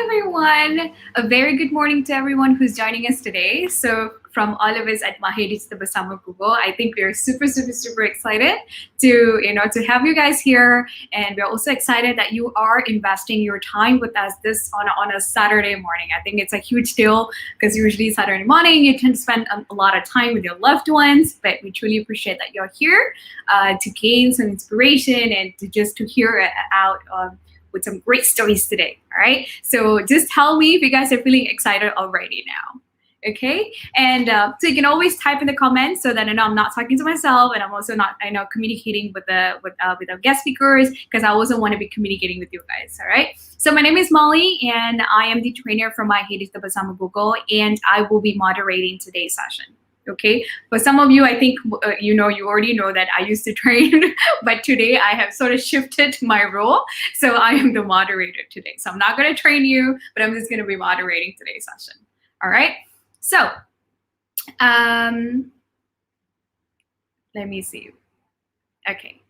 everyone. A very good morning to everyone who's joining us today. So from all of us at Mahir Digital Bersama Google, I think we're super excited to have you guys here, and we're also excited that you are investing your time with us this on a Saturday morning. I think it's a huge deal because usually Saturday morning you tend to spend a lot of time with your loved ones, but we truly appreciate that you're here to gain some inspiration and to hear it out with some great stories today. All right, so just tell me if you guys are feeling excited already now. Okay, and so you can always type in the comments so that I know I'm not talking to myself, and I'm also not communicating with our guest speakers, because I also want to be communicating with you guys. All right, so my name is Molly, and I am the trainer from Mahir Digital Bersama Google, and I will be moderating today's session. Okay, for some of you, I think you already know that I used to train, but today I have sort of shifted my role, so I am the moderator today. So I'm not going to train you, but I'm just going to be moderating today's session. All right. So let me see. Okay.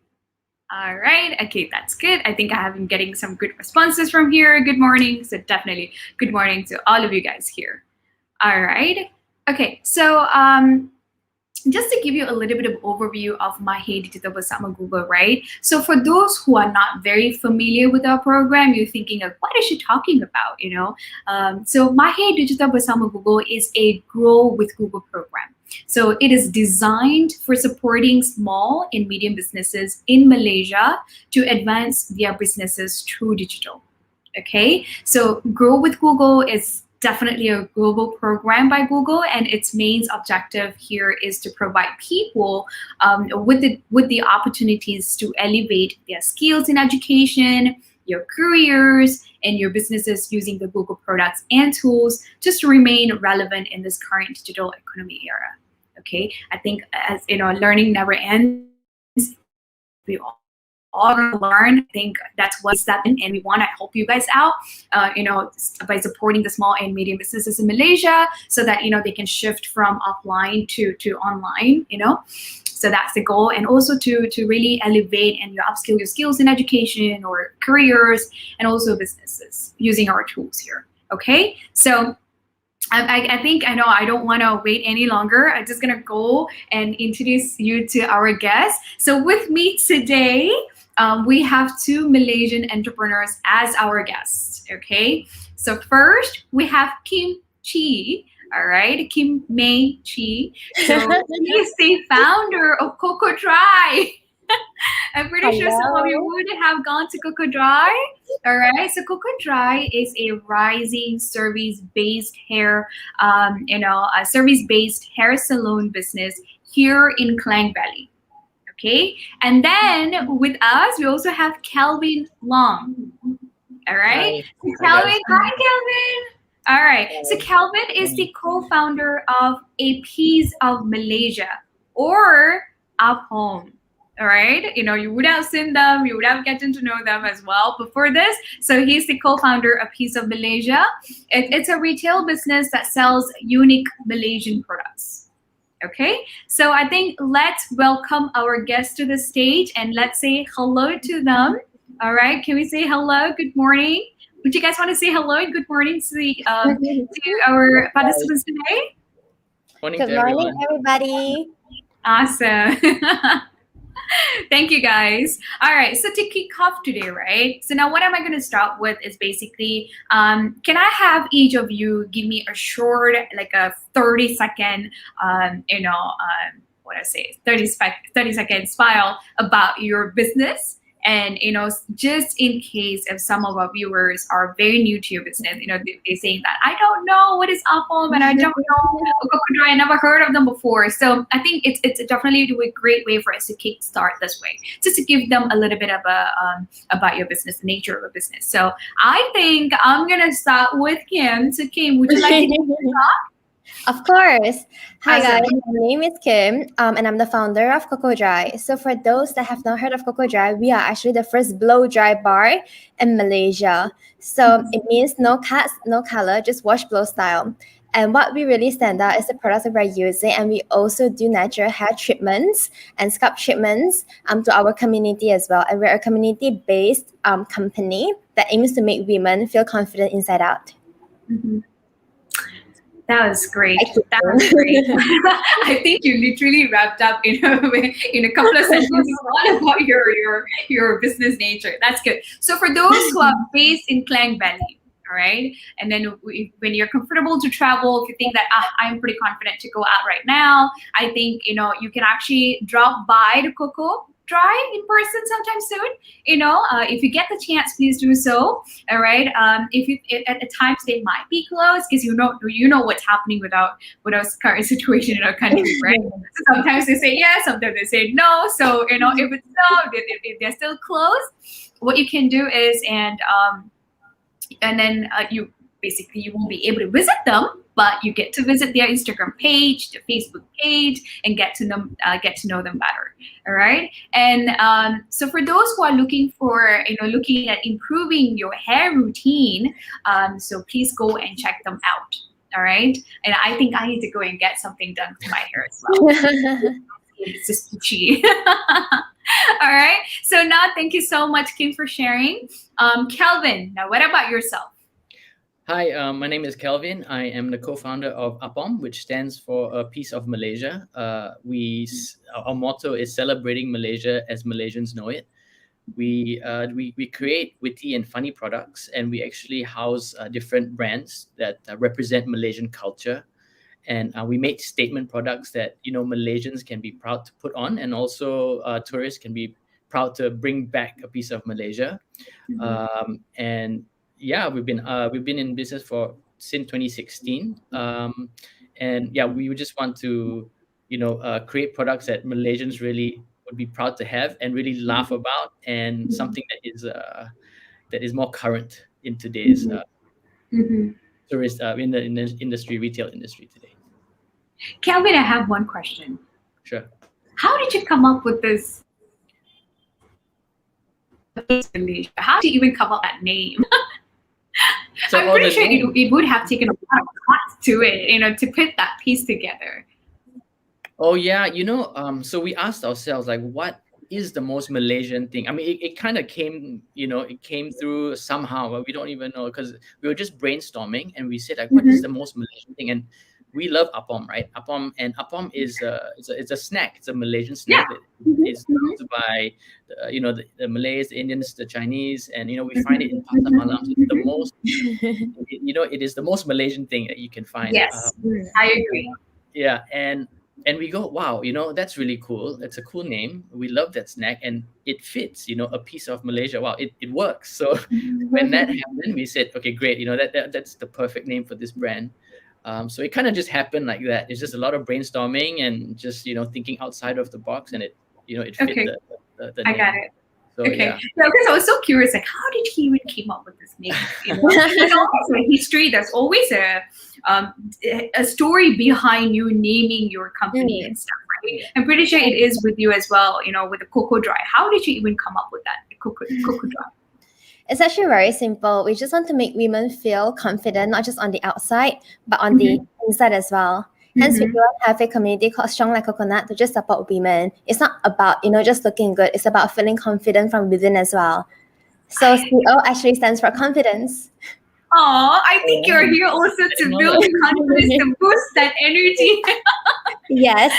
All right. Okay, that's good. I think I have been getting some good responses from here. Good morning. So definitely good morning to all of you guys here. All right. Okay, so just to give you a little bit of overview of Mahir Digital Bersama Google, right? So for those who are not very familiar with our program, you're thinking of what is she talking about, So Mahir Digital Bersama Google is a Grow with Google program. So it is designed for supporting small and medium businesses in Malaysia to advance their businesses through digital. Okay, so Grow with Google is definitely a global program by Google, and its main objective here is to provide people with the opportunities to elevate their skills in education, your careers, and your businesses using the Google products and tools just to remain relevant in this current digital economy era. Okay, I think as learning never ends. We all learn. I think that's what's happening, and we want to help you guys out, by supporting the small and medium businesses in Malaysia, so that they can shift from offline to online. So that's the goal, and also to really elevate and upskill your skills in education or careers, and also businesses using our tools here. Okay, so. I think I don't want to wait any longer. I'm just gonna go and introduce you to our guests. So with me today, we have two Malaysian entrepreneurs as our guests. Okay, so first we have Chee. All right, Kim May Chee. So she's the founder of COCOdry. I'm pretty sure some of you would have gone to COCOdry. All right, so COCOdry is a rising service-based hair, a service-based hair salon business here in Klang Valley. Okay, and then with us we also have Kelvin Long. All right, so Kelvin, hi Kelvin. All right, so Kelvin is the co-founder of A Piece of Malaysia, or APOM. All right, you would have seen them, you would have gotten to know them as well before this. So he's the co-founder of Piece of Malaysia. It's a retail business that sells unique Malaysian products. Okay, so I think let's welcome our guests to the stage and let's say hello to them. All right, can we say hello? Good morning. Would you guys want to say hello and good morning to our participants today? Good morning, everybody. Awesome. Thank you, guys. All right, so to kick off today, right? So now what am I going to start with is basically, can I have each of you give me a short, like a 30-second, 30-second file about your business? And, just in case if some of our viewers are very new to your business, they're saying that I don't know what is APOM and I don't know COCOdry, I never heard of them before. So I think it's definitely a great way for us to kickstart this way, just to give them a little bit of about your business, the nature of a business. So I think I'm going to start with Kim. So Kim, would you like to talk? Of course. Hi guys, my name is Kim, and I'm the founder of COCOdry. So for those that have not heard of COCOdry, we are actually the first blow dry bar in Malaysia. So it means no cuts, no color, just wash blow style. And what we really stand out is the products that we're using, and we also do natural hair treatments and scalp treatments to our community as well. And we're a community-based company that aims to make women feel confident inside out. Mm-hmm. That was great. That was great. I think you literally wrapped up in a couple of sentences all about your business nature. That's good. So for those who are based in Klang Valley, all right, and then when you're comfortable to travel, if you think that I'm pretty confident to go out right now, I think you can actually drop by the COCOdry in person sometime soon. If you get the chance, please do so. All right. At times they might be closed because you know what's happening with our current situation in our country, right? So sometimes they say yes, sometimes they say no. So if it's no, if they're still closed, what you can do is and then you won't be able to visit them, but you get to visit their Instagram page, their Facebook page, and get to know them better. All right. And so for those who are looking at improving your hair routine, so please go and check them out. All right. And I think I need to go and get something done to my hair as well. It's just Chee. All right. So now, thank you so much, Kim, for sharing. Kelvin, now what about yourself? Hi, my name is Kelvin. I am the co-founder of APOM, which stands for A Piece of Malaysia. Our motto is celebrating Malaysia as Malaysians know it. We create witty and funny products, and we actually house different brands that represent Malaysian culture. And we make statement products that Malaysians can be proud to put on, and also tourists can be proud to bring back a piece of Malaysia. And yeah, we've been in business since 2016, and yeah, we just want to create products that Malaysians really would be proud to have and really laugh about, and something that is more current in today's tourist in the retail industry today. Kelvin, I have one question. Sure. How did you come up with this? How did you even come up with that name? So I'm pretty sure it would have taken a lot of thought to it, to put that piece together. Oh yeah, so we asked ourselves, like, what is the most Malaysian thing? I mean, it kind of came, it came through somehow, but we don't even know, because we were just brainstorming, and we said, like, what is the most Malaysian thing? And we love APOM, right? APOM is it's a snack. It's a Malaysian snack that is loved by the Malays, the Indians, the Chinese, and we find it in Pasar Malam. So it's the most it is the most Malaysian thing that you can find. Yes, I agree. Yeah, and we go, wow, that's really cool. It's a cool name. We love that snack, and it fits. A piece of Malaysia. Wow, it works. So when that happened, we said, okay, great. That's the perfect name for this brand. So it kind of just happened like that. It's just a lot of brainstorming and just thinking outside of the box, and it fit the I name. got it. So, okay. Yeah. Because I was so curious, like, how did he even came up with this name? There's always a history. There's always a story behind you naming your company and stuff, right? I'm pretty sure it is with you as well. With the COCOdry. How did you even come up with that COCOdry? It's actually very simple. We just want to make women feel confident, not just on the outside, but on the inside as well. Hence, we do have a community called Strong Like Coconut to just support women. It's not about, just looking good. It's about feeling confident from within as well. So CO actually stands for confidence. Oh, I think you're here also to build confidence, to boost that energy. Yes.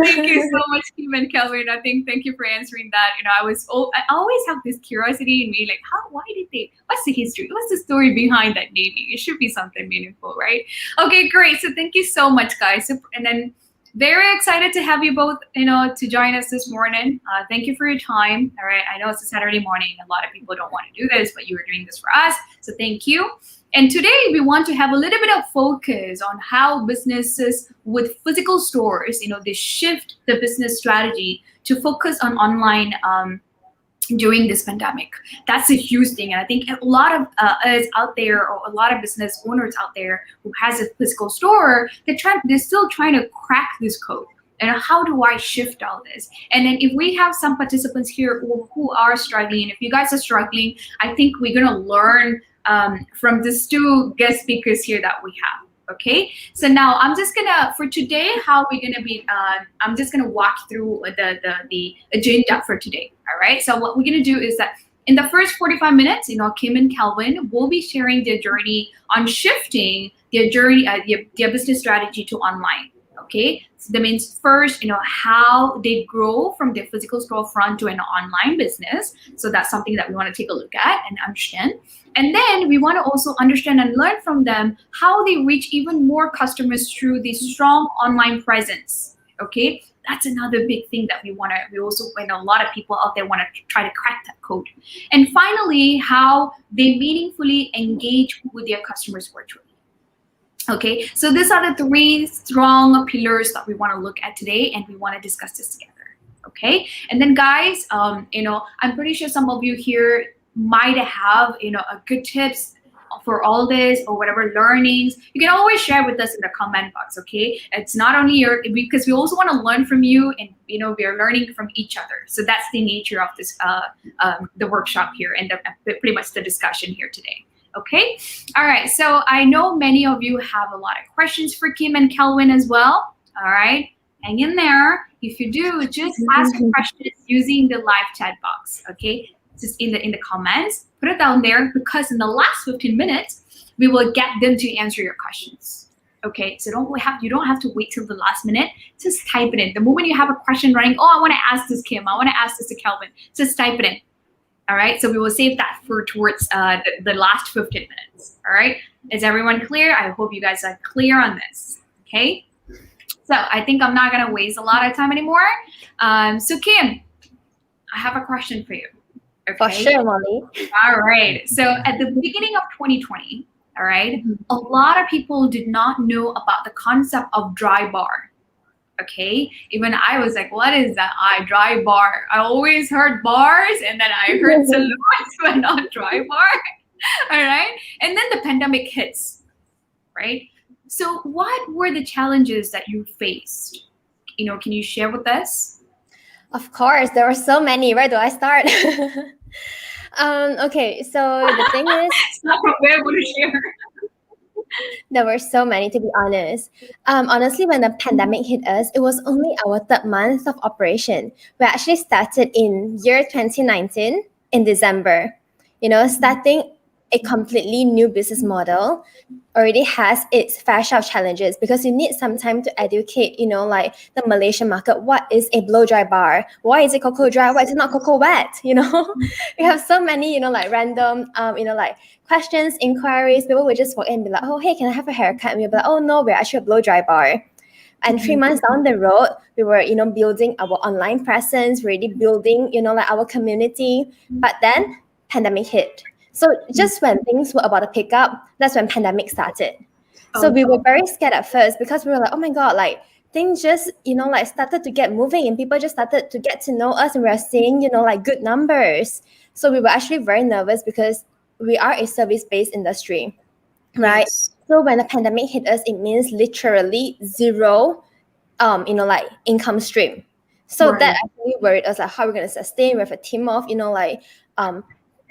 Thank you so much, Kim and Kelvin. Thank you for answering that. I always have this curiosity in me, like, what's the history? What's the story behind that naming? It should be something meaningful, right? Okay, great. So thank you so much, guys. And then very excited to have you both, to join us this morning. Thank you for your time. All right. I know it's a Saturday morning. A lot of people don't want to do this, but you are doing this for us. So thank you. And today we want to have a little bit of focus on how businesses with physical stores, they shift the business strategy to focus on online during this pandemic. That's a huge thing. And I think a lot of us out there, or a lot of business owners out there who has a physical store, they're still trying to crack this code. And how do I shift all this? And then if we have some participants here who are struggling, if you guys are struggling, I think we're going to learn from these two guest speakers here that we have. Okay, so now I'm just gonna, for today, how we're gonna be, I'm just gonna walk through the agenda for today. All right, so what we're gonna do is that in the first 45 minutes, Kim and Kelvin will be sharing their journey on shifting their journey, their business strategy to online. Okay, so that means first, how they grow from their physical storefront to an online business. So that's something that we want to take a look at and understand. And then we want to also understand and learn from them how they reach even more customers through the strong online presence. Okay, that's another big thing that we also, a lot of people out there want to try to crack that code. And finally, how they meaningfully engage with their customers virtually. Okay, so these are the three strong pillars that we want to look at today, and we want to discuss this together. Okay, and then guys, I'm pretty sure some of you here might have a good tips for all this or whatever learnings. You can always share with us in the comment box. Okay, it's not only because we also want to learn from you, and we are learning from each other. So that's the nature of this the workshop here and pretty much the discussion here today. Okay, all right, so I know many of you have a lot of questions for Kim and Kelvin as well. All right, hang in there. If you do, just ask questions using the live chat box. Okay, just in the comments, put it down there, because in the last 15 minutes we will get them to answer your questions. Okay, so you don't have to wait till the last minute. Just type it in. The moment you have a question running, oh, I want to ask this Kim, I want to ask this to Kelvin, just type it in. All right, so we will save that for towards the last 15 minutes. All right, is everyone clear? I hope you guys are clear on this. Okay, so I think I'm not gonna waste a lot of time anymore. So Kim, I have a question for you. Okay? For sure, Molly. All right, so at the beginning of 2020, all right, a lot of people did not know about the concept of dry bar. Okay, even I was like, what is that? Dry bar. I always heard bars, and then I heard salons, but not dry bar. All right, and then the pandemic hits, right? So what were the challenges that you faced? Can you share with us? Of course, there were so many. Where do I start? Okay, so the thing is, it's not from where to share. There were so many, to be honest. Honestly, when the pandemic hit us, it was only our third month of operation. We actually started in year 2019 in December. Starting a completely new business model already has its fair share of challenges, because you need some time to educate, like the Malaysian market. What is a blow dry bar? Why is it COCOdry? Why is it not cocoa wet? We have so many, random, questions, inquiries. People would just walk in and be like, oh, hey, can I have a haircut? And we'll be like, oh, no, we're actually a blow dry bar. And 3 months down the road, we were, building our online presence, really building, our community. But then pandemic hit. So just when things were about to pick up, that's when pandemic started. So we were very scared at first, because we were like, oh my God, things just, started to get moving, and people just started to get to know us, and we are seeing, good numbers. So we were actually very nervous, because we are a service-based industry, right? Yes. So when the pandemic hit us, it means literally zero, income stream. So that actually worried us, how we're going to sustain. We have a team of,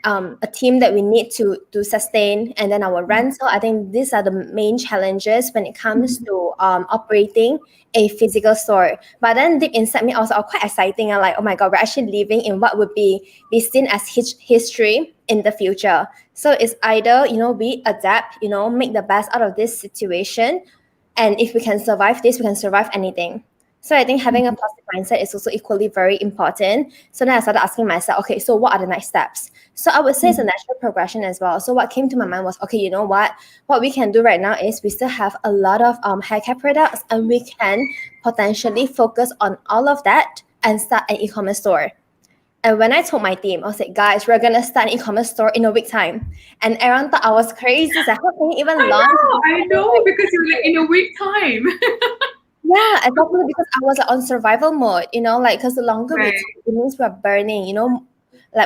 a team that we need to sustain, and then our rental. I think these are the main challenges when it comes to operating a physical store. But then deep inside me also quite exciting. I'm like, oh my God, we're actually living in what would be seen as history in the future. So it's either, we adapt, make the best out of this situation. And if we can survive this, we can survive anything. So I think having a positive mindset is also equally very important. So then I started asking myself, okay, so what are the next steps? So I would say it's a natural progression as well. So what came to my mind was, okay, you know what? What we can do right now is we still have a lot of hair care products, and we can potentially focus on all of that and start an e-commerce store. And when I told my team, I was like, guys, we're going to start an e-commerce store in a week time. And everyone thought I was crazy. So how can you even launch? I know, because you're like, in a week time. Yeah, exactly, because I was on survival mode, because the longer we take, it means we're burning,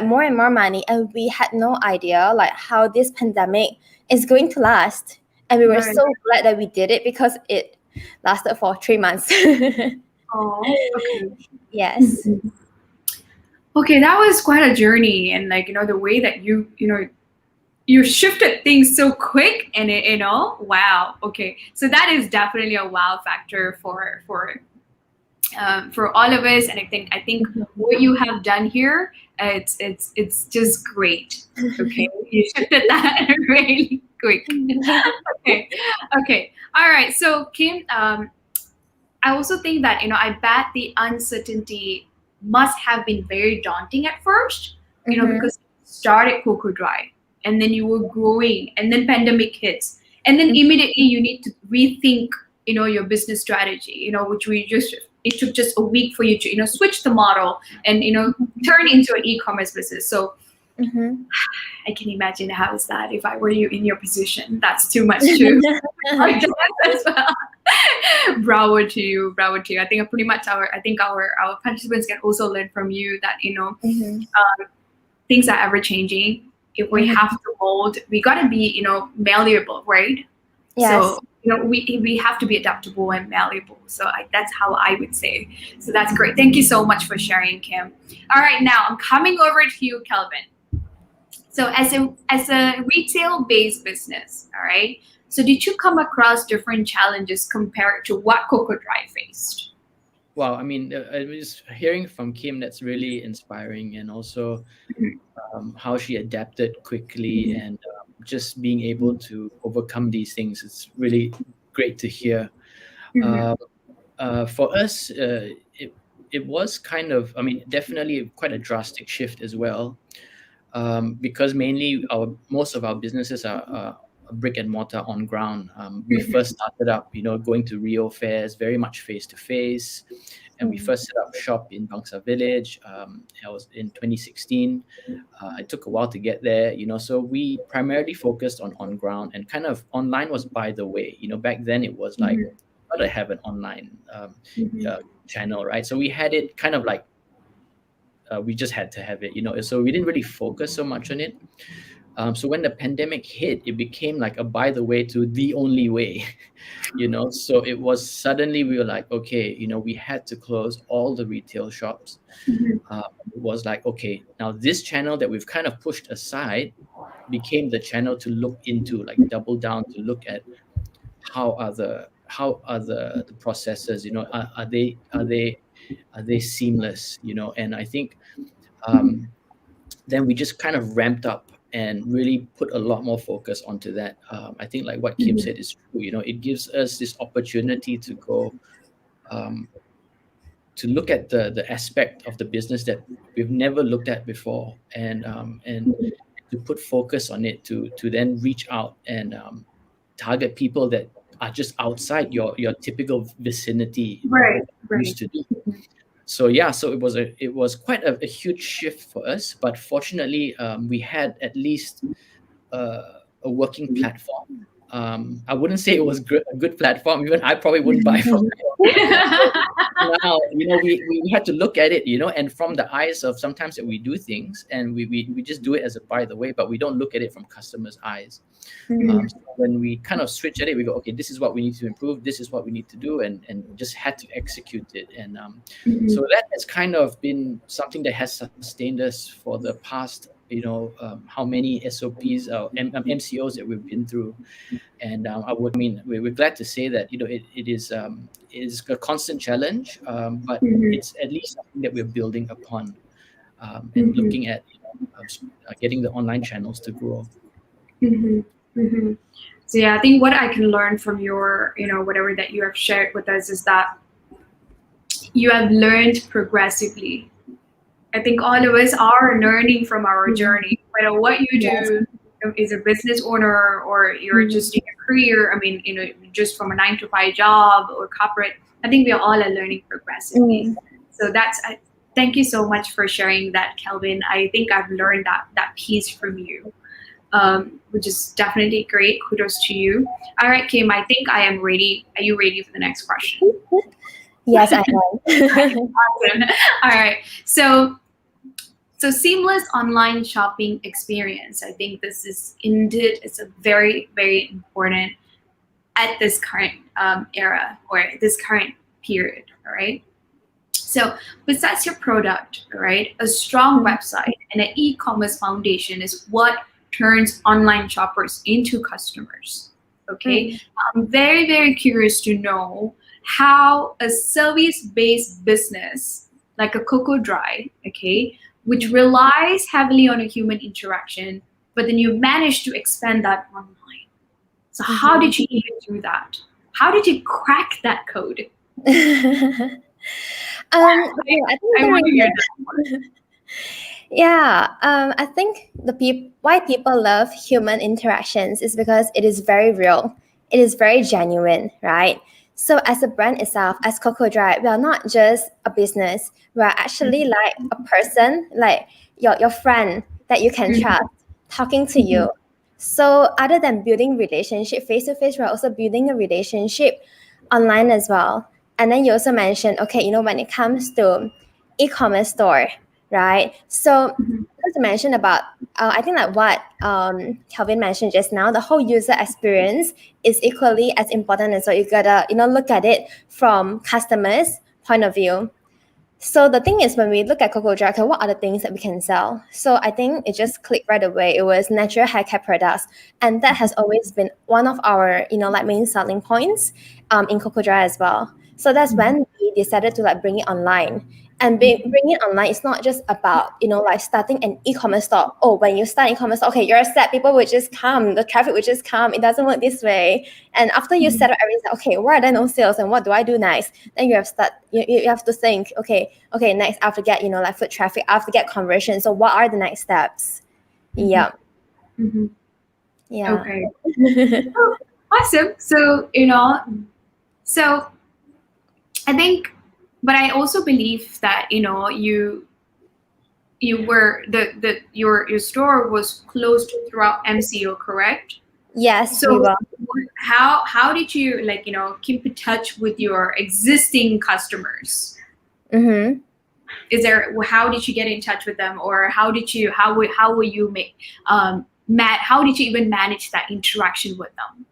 more and more money. And we had no idea, how this pandemic is going to last. And we were so glad that we did it, because it lasted for 3 months. Oh, okay. Yes. Okay, that was quite a journey. And the way that you you shifted things so quick, and wow. Okay, so that is definitely a wow factor for all of us, and I think what you have done here, it's just great. Okay, you shifted that really quick. Okay, all right. So Kim, I also think that I bet the uncertainty must have been very daunting at first, because you started COCOdry, and then you were growing, and then pandemic hits, and then immediately you need to rethink your business strategy, which it took just a week for you to switch the model and turn into an e-commerce business. So I can imagine how is that if I were you in your position. That's too much to as well. Bravo to you. I think pretty much our participants can also learn from you that things are ever changing. If we have to mold, we gotta be malleable, right? Yes. So we have to be adaptable and malleable. So that's how I would say. So that's great. Thank you so much for sharing, Kim. All right, now I'm coming over to you, Kelvin. So as a retail-based business, all right. So did you come across different challenges compared to what COCOdry faced? Wow, I mean, I was hearing from Kim, that's really inspiring, and also how she adapted quickly and just being able to overcome these things. It's really great to hear. For us, it was kind of, I mean, definitely quite a drastic shift as well, because mainly most of our businesses are brick and mortar on ground. We first started up, going to Rio fairs, very much face to face, and we first set up shop in Bangsa Village. I was in 2016. It took a while to get there, so we primarily focused on ground, and kind of online was by the way. Back then it was like, gotta have an online channel, right? So we had it kind of like we just had to have it, so we didn't really focus so much on it. So when the pandemic hit, it became like a by the way to the only way, so it was suddenly we were like, okay, we had to close all the retail shops. It was like, okay, now this channel that we've kind of pushed aside became the channel to look into, like double down to look at how are the processes, are they seamless, and I think then we just kind of ramped up and really put a lot more focus onto that. I think like what Kim said is true. It gives us this opportunity to go to look at the aspect of the business that we've never looked at before, and to put focus on it, to then reach out and target people that are just outside your typical vicinity, Right. used to do. So yeah, so it was quite a huge shift for us, but fortunately, we had at least a working platform. I wouldn't say it was a good platform. Even I probably wouldn't buy from it. Now, we had to look at it, and from the eyes of sometimes that we do things and we just do it as a by the way, but we don't look at it from customers' eyes. So when we kind of switch at it, we go, okay, this is what we need to improve. This is what we need to do, and just had to execute it. And so that has kind of been something that has sustained us for the past, how many SOPs or MCOs that we've been through. And we're glad to say that it is a constant challenge, but it's at least something that we're building upon, and looking at getting the online channels to grow. So yeah, I think what I can learn from your whatever that you have shared with us is that you have learned progressively. I think all of us are learning from our journey, no matter what you do. Is a business owner or you're just in a career, just from a 9-to-5 job or corporate, I think we all are learning progressively. So thank you so much for sharing that, Kelvin. I think I've learned that piece from you, which is definitely great. Kudos to you. All right, Kim, I think I am ready. Are you ready for the next question? Yes, I am. Awesome. All right. So seamless online shopping experience. I think this is indeed, it's a very, very important at this current era or this current period. All right. So besides your product, right, a strong website and an e-commerce foundation is what turns online shoppers into customers. Okay, I'm very, very curious to know how a service-based business like a COCOdry, okay, which relies heavily on a human interaction, but then you manage to expand that online. So how did you even do that? How did you crack that code? I think I want to hear that one. I think why people love human interactions is because it is very real. It is very genuine, right? So as a brand itself, as COCOdry, we are not just a business. We are actually like a person, like your friend that you can trust, talking to you. So other than building relationship face to face, we're also building a relationship online as well. And then you also mentioned, okay, when it comes to e-commerce store, right? So just to mention about, I think like what Kelvin mentioned just now, the whole user experience is equally as important as well. You gotta, look at it from customers' point of view. So the thing is, when we look at COCOdry, okay, what are the things that we can sell? So I think it just clicked right away. It was natural hair care products, and that has always been one of our, like main selling points, in COCOdry as well. So that's when we decided to like bring it online. And bringing it online is not just about, like starting an e-commerce store. Oh, when you start e-commerce store, okay, you're set, people will just come, the traffic will just come. It doesn't work this way. And after you set up everything, okay, where are there no sales and what do I do next? Then you have to think, okay, next I have to get, like foot traffic, I have to get conversion. So what are the next steps? Yeah. Yeah. Okay. Oh, awesome. So, so I think, but I also believe that, you were your store was closed throughout MCO, correct? Yes, So we were. how did you keep in touch with your existing customers? How did you get in touch with them, or how will you make how did you even manage that interaction with them?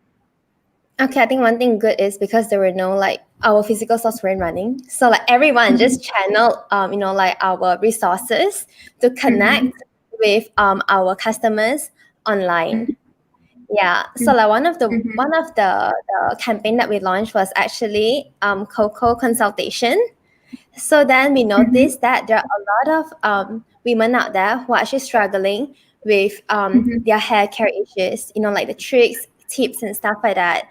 Okay, I think one thing good is because there were no like our physical stores weren't running, so like everyone just channeled like our resources to connect with our customers online. Yeah, so like one of the campaign that we launched was actually Coco consultation. So then we noticed that there are a lot of women out there who are actually struggling with their hair care issues, like the tricks, tips, and stuff like that.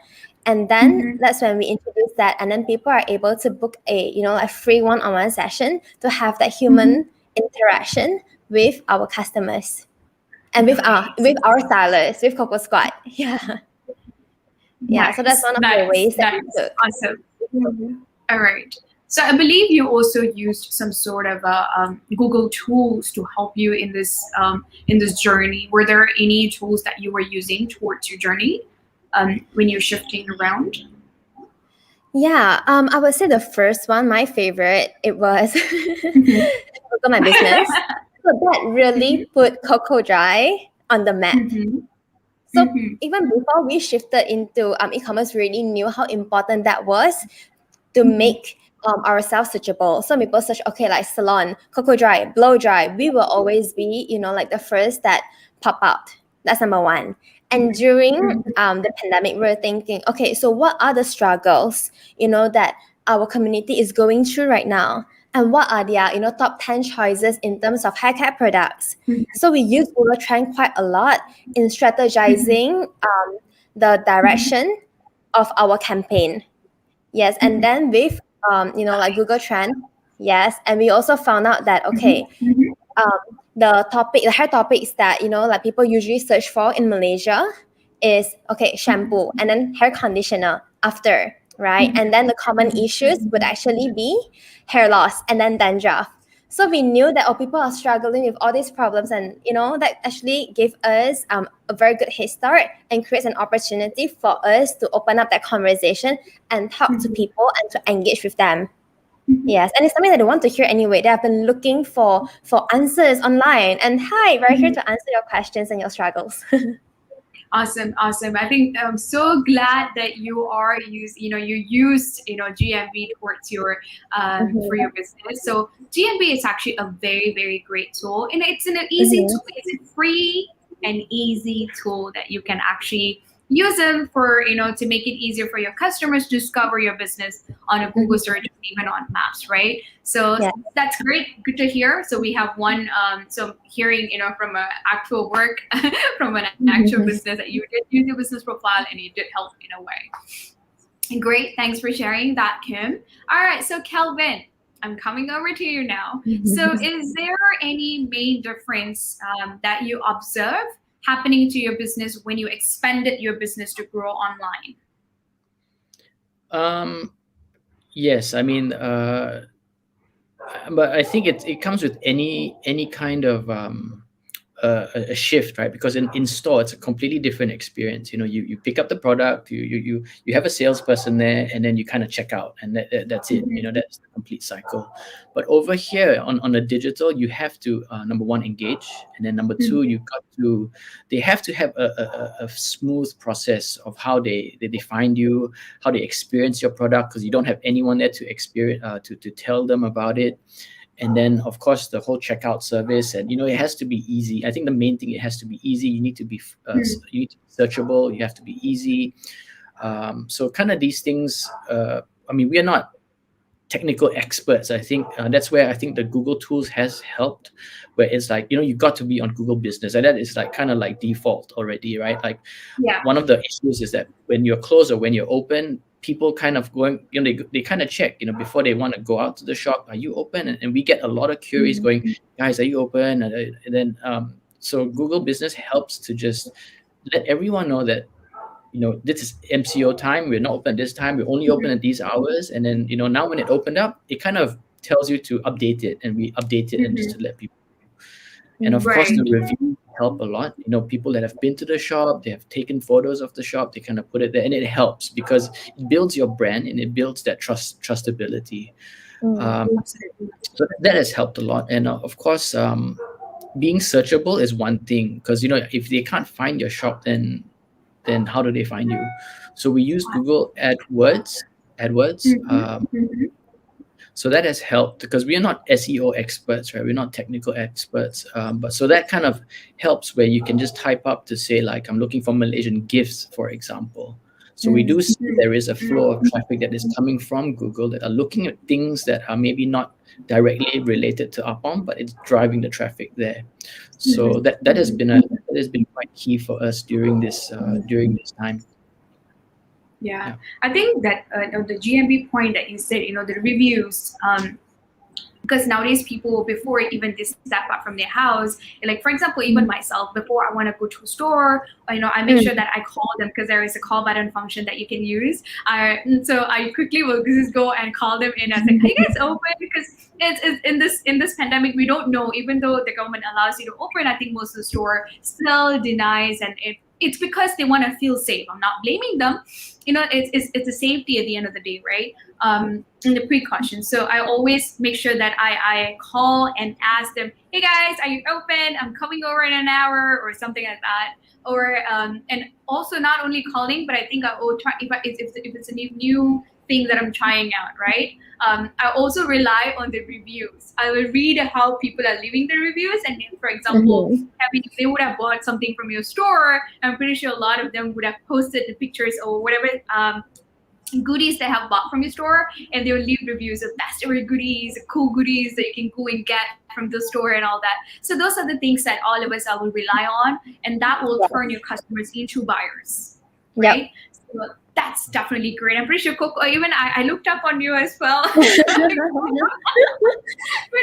And then that's when we introduced that, and then people are able to book a like free one-on-one session to have that human interaction with our customers and with our stylists, with Coco Squad. Yeah. Yeah, so that's one of the ways that we took. Awesome. All right. So I believe you also used some sort of Google tools to help you in this journey. Were there any tools that you were using towards your journey when you're shifting around? Yeah, I would say the first one, my favorite, it was Coco My Business. So that really put COCOdry on the map. So even before we shifted into e-commerce, we really knew how important that was to make ourselves searchable. So people search, okay, like salon, COCOdry, blow dry, we will always be, like the first that pop out. That's number one. And during the pandemic, we were thinking, okay, so what are the struggles, that our community is going through right now? And what are their, top 10 choices in terms of hair care products? So we use Google Trend quite a lot in strategizing the direction of our campaign. Yes, and then with like Google Trend, yes, and we also found out that okay, the hair topics that like people usually search for in Malaysia is okay, shampoo and then hair conditioner after, right? And then the common issues would actually be hair loss and then dandruff. So we knew that people are struggling with all these problems, and that actually gave us a very good head start and creates an opportunity for us to open up that conversation and talk to people and to engage with them. Yes, and it's something that they want to hear anyway. They have been looking for answers online, and hi, we're here to answer your questions and your struggles. Awesome. I think I'm so glad that you used GMB towards your for your business. So GMB is actually a very, very great tool, and it's an easy tool. Is it free? and easy tool that you can actually use them for, to make it easier for your customers to discover your business on a Google search, even on maps, right? So Yeah. that's great. Good to hear. So we have one, so hearing, from an actual work, from an actual business, that you did use your business profile and you did help in a way. Great. Thanks for sharing that, Kim. All right. So Kelvin, I'm coming over to you now. So is there any main difference that you observe happening to your business when you expanded your business to grow online? Yes, I mean, but I think it comes with any kind of a shift, right? Because in store it's a completely different experience. You pick up the product, you have a salesperson there, and then you kind of check out, and that's it. That's the complete cycle. But over here on the digital, you have to number one, engage, and then number two, they have to have a smooth process of how they find you, how they experience your product, because you don't have anyone there to experience to tell them about it. And then, of course, the whole checkout service, and it has to be easy. I think the main thing, it has to be easy. You need to be searchable. You have to be easy. So kind of these things. I mean, we are not technical experts. I think that's where I think the Google tools has helped, where it's like you got to be on Google Business, and that is like kind of like default already, right? Like one of the issues is that when you're closed or when you're open, people kind of going, they kind of check, before they want to go out to the shop, are you open? And we get a lot of queries going, guys, are you open? And then so Google Business helps to just let everyone know that this is MCO time. We're not open at this time. We're only open at these hours. And then now when it opened up, it kind of tells you to update it, and we update it and just to let people know. And of course, the reviews help a lot. People that have been to the shop, they have taken photos of the shop, they kind of put it there, and it helps because it builds your brand and it builds that trustability. So that has helped a lot. And of course, being searchable is one thing, because if they can't find your shop, then how do they find you? So we use Google AdWords. So that has helped, because we are not SEO experts, right? We're not technical experts. But so that kind of helps, where you can just type up to say, like, I'm looking for Malaysian gifts, for example. So we do see there is a flow of traffic that is coming from Google that are looking at things that are maybe not directly related to APOM, but it's driving the traffic there. So that has been quite key for us during this time. Yeah. I think that the GMB point that you said, the reviews, because nowadays people, before even they step out from their house, like for example, even myself, before I want to go to a store, I make sure that I call them, because there is a call button function that you can use. So I quickly will just go and call them in and say, "Are you guys open?" Because it's in this pandemic, we don't know. Even though the government allows you to open, I think most of the store still denies, and it's because they want to feel safe. I'm not blaming them. It's a safety at the end of the day, right? And the precautions. So I always make sure that I call and ask them, "Hey guys, are you open? I'm coming over in an hour," or something like that. Or and also not only calling, but I think I will try if it's a new thing that I'm trying out, right? I also rely on the reviews. I will read how people are leaving the reviews, and if, for example, if they would have bought something from your store, I'm pretty sure a lot of them would have posted the pictures or whatever goodies they have bought from your store, and they will leave reviews of best ever goodies, cool goodies that you can go and get from the store and all that. So those are the things that all of us will rely on, and that will turn your customers into buyers, right? So that's definitely great. I'm pretty sure Coco, even I looked up on you as well. But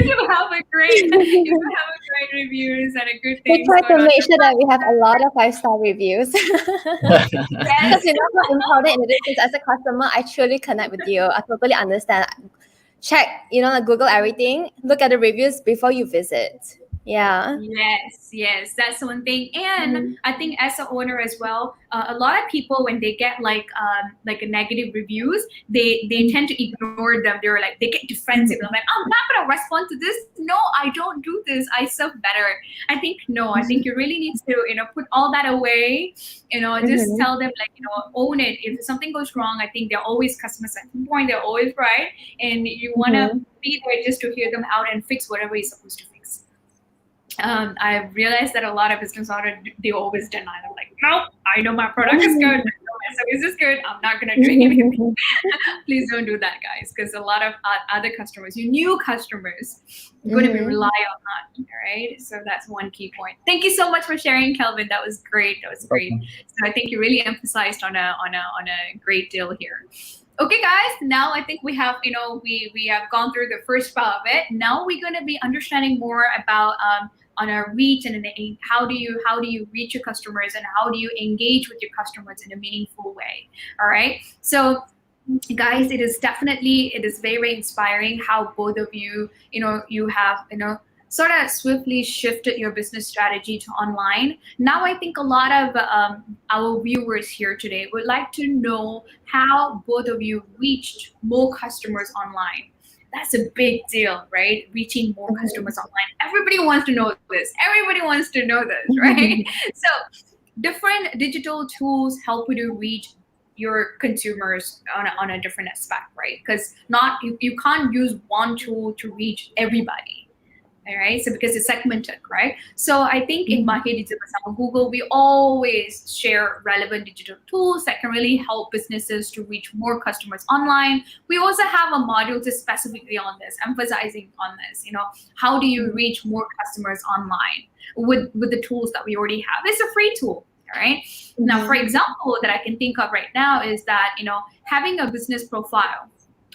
you have a great reviews and a good thing. We try to make sure that we have a lot of 5-star reviews. Yes. Because how important it is as a customer. I truly connect with you. I totally understand. Check, Google everything. Look at the reviews before you visit. Yeah. Yes, that's one thing. And I think as an owner as well, a lot of people, when they get like a negative reviews, they tend to ignore them. They get defensive. I'm like, I'm not gonna respond to this. No, I don't do this. I serve better. I think you really need to put all that away. Just tell them, own it. If something goes wrong, I think they're always customers at some point. They're always right, and you wanna be there just to hear them out and fix whatever you're supposed to fix. I realized that a lot of business owners, they always deny. They're like, nope, I know my product is good. I know my service is good. I'm not going to do anything. Please don't do that, guys, because a lot of other customers, your new customers, going to be rely on that, right? So that's one key point. Thank you so much for sharing, Kelvin. That was great. That was great. So I think you really emphasized on a great deal here. Okay, guys. Now I think we have we have gone through the first part of it. Now we're going to be understanding more about on our reach and how do you reach your customers and how do you engage with your customers in a meaningful way. All right. So guys, it is very, very inspiring how both of you you have sort of swiftly shifted your business strategy to online. Now I think a lot of our viewers here today would like to know how both of you reached more customers online. That's a big deal, right? Reaching more customers online. Everybody wants to know this. Right? So different digital tools help you to reach your consumers on a different aspect, right? Because you can't use one tool to reach everybody. All right, so because it's segmented, right? So I think in Mahir Digital Bersama Google, we always share relevant digital tools that can really help businesses to reach more customers online. We also have a module just specifically on this, emphasizing on this. How do you reach more customers online with the tools that we already have? It's a free tool. All right. Now, for example, that I can think of right now is that having a business profile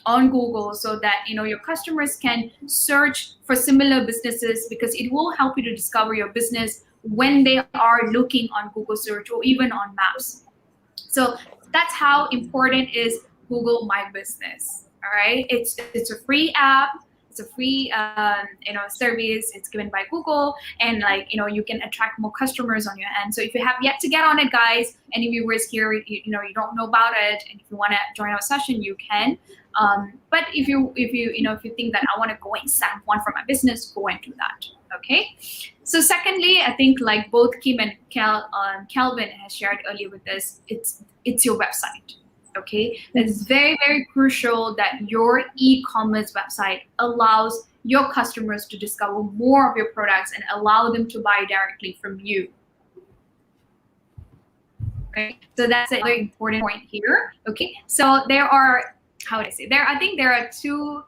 on Google so that your customers can search for similar businesses, because it will help you to discover your business when they are looking on Google search or even on maps. So that's how important is Google My Business. All right, it's a free app. It's a free service. It's given by Google, and you can attract more customers on your end. So if you have yet to get on it, guys, any viewers here, you don't know about it, and if you want to join our session, you can. But if you think that I want to go and set up one for my business, go and do that. Okay. So secondly, I think like both Kim and Kelvin has shared earlier with this, it's your website. Okay, it's very, very crucial that your e-commerce website allows your customers to discover more of your products and allow them to buy directly from you. Okay, so that's a very important point here. Okay, so there are, I think there are two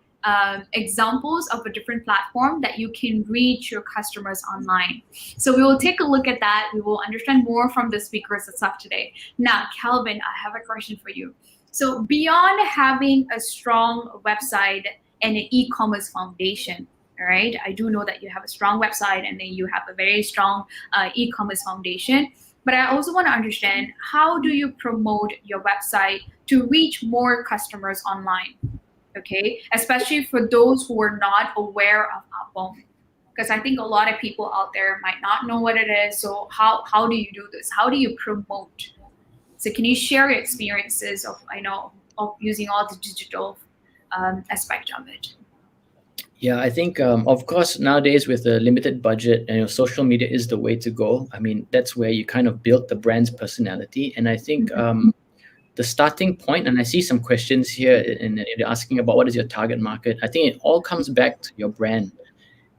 examples of a different platform that you can reach your customers online. So we will take a look at that. We will understand more from the speakers that's up today. Now, Kelvin, I have a question for you. So beyond having a strong website and an e-commerce foundation, all right, I do know that you have a strong website and then you have a very strong e-commerce foundation. But I also want to understand, how do you promote your website to reach more customers online? Okay, especially for those who are not aware of APOM, because I think a lot of people out there might not know what it is. So how do you do this? How do you promote? So can you share your experiences of using all the digital aspect of it? Yeah, I think, of course, nowadays with a limited budget, social media is the way to go. I mean, that's where you kind of build the brand's personality. And I think the starting point, and I see some questions here, and they're asking about what is your target market. I think it all comes back to your brand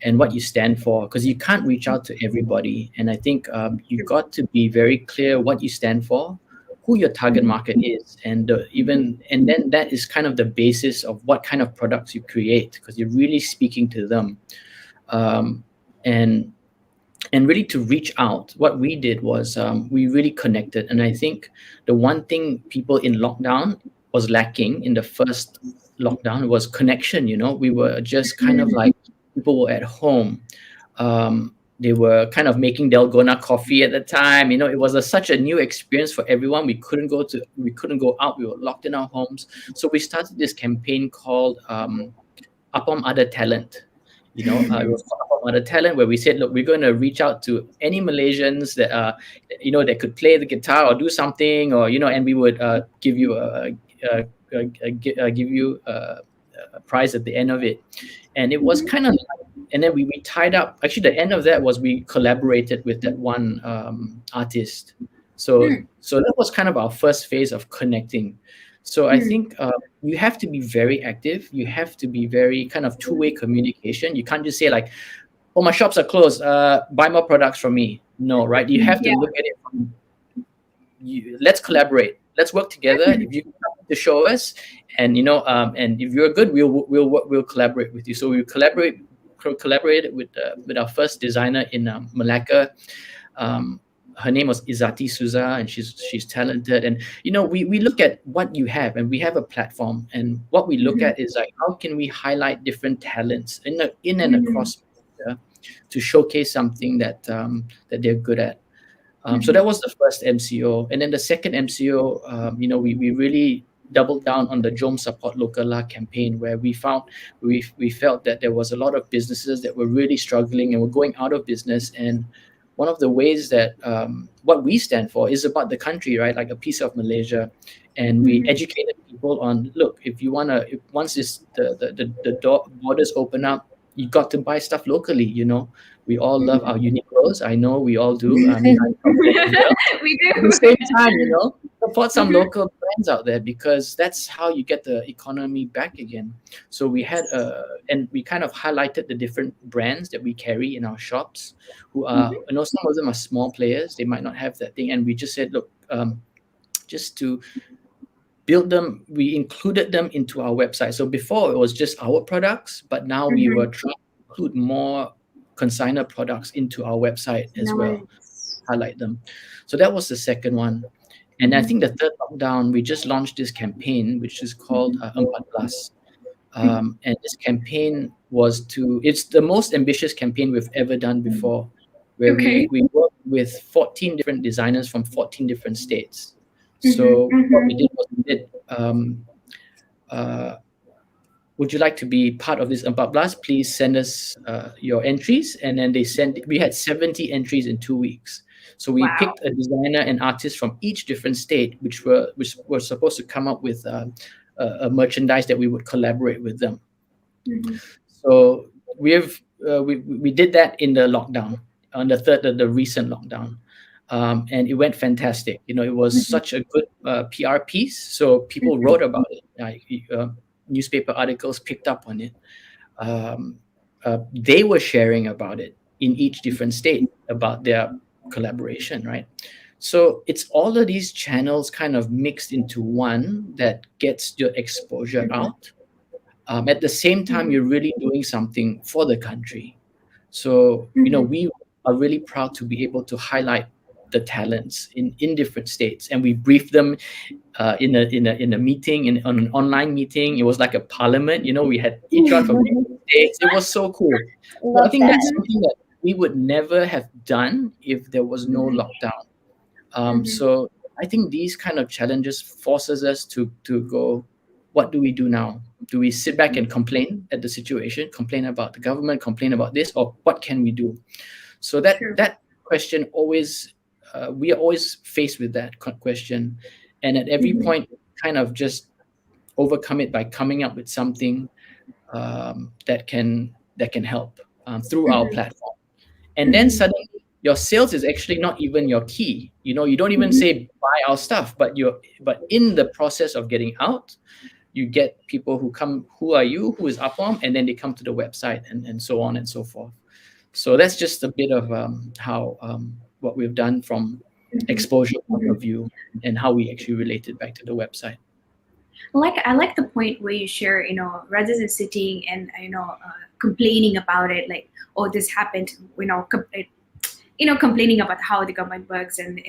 and what you stand for, because you can't reach out to everybody. And I think you've got to be very clear what you stand for, who your target market is, and then that is kind of the basis of what kind of products you create, because you're really speaking to them. And really to reach out, what we did was we really connected. And I think the one thing people in lockdown was lacking in the first lockdown was connection. We were just kind of like, people were at home. They were kind of making Dalgona coffee at the time. It was such a new experience for everyone. We couldn't go out. We were locked in our homes. So we started this campaign called APOM Other Talent. It was Other Talent, where we said, look, we're going to reach out to any Malaysians that that could play the guitar or do something, or and we would give you a prize at the end of it. And it was kind of, and then we tied up. Actually, the end of that was we collaborated with that one artist. So that was kind of our first phase of connecting. So I think you have to be very active. You have to be very kind of two-way communication. You can't just say like, oh, my shops are closed. Buy more products from me. No, right? You have to look at it from, let's collaborate. Let's work together. If you come to show us, and and if you're good, we'll collaborate with you. So we collaborated with our first designer in Malacca. Her name was Izati Souza, and she's talented. And we look at what you have, and we have a platform. And what we look at is like, how can we highlight different talents in and across to showcase something that they're good at. So that was the first MCO, and then the second MCO, we really doubled down on the Jom Support Lokala campaign, where we felt that there was a lot of businesses that were really struggling and were going out of business. And one of the ways that what we stand for is about the country, right? Like a piece of Malaysia, and we educated people on, look, if you wanna, once the borders open up, you got to buy stuff locally. We all love our Uniqlos. I know we all do. I mean, We do. at the same time, support some local brands out there, because that's how you get the economy back again. So we had and we kind of highlighted the different brands that we carry in our shops, who are, some of them are small players. They might not have that thing, and we just said, look, just to build them, we included them into our website. So before it was just our products, but now we were trying to include more consignor products into our website as well, highlight them. So that was the second one. And I think the third lockdown, we just launched this campaign, which is called 14. And this campaign it's the most ambitious campaign we've ever done before, where we worked with 14 different designers from 14 different states. So what we did was would you like to be part of this 14? Please send us your entries. And then we had 70 entries in 2 weeks. So we picked a designer and artist from each different state, which were supposed to come up with a merchandise that we would collaborate with them. So we did that in the lockdown, on the recent lockdown. And it went fantastic. It was such a good PR piece. So people wrote about it. Newspaper articles picked up on it. They were sharing about it in each different state about their collaboration, right? So it's all of these channels kind of mixed into one that gets your exposure out. At the same time, you're really doing something for the country. So, we are really proud to be able to highlight the talents in different states, and we briefed them in a meeting, on an online meeting. It was like a parliament. We had each one from different states. It was so cool. So I think that's something that we would never have done if there was no lockdown. So I think these kind of challenges forces us to go, what do we do now? Do we sit back and complain at the situation, complain about the government, complain about this, or what can we do? So that question always, we are always faced with that question. And at every point, kind of just overcome it by coming up with something that can help through our platform. And then suddenly your sales is actually not even your key. You don't even say buy our stuff, but in the process of getting out, you get people who come, who are you, who is APOM, and then they come to the website, and so on and so forth. So that's just a bit of how what we've done from exposure point of view, and how we actually relate it back to the website. I like the point where you share, rather than sitting and complaining about it, like, oh, this happened, complaining about how the government works, and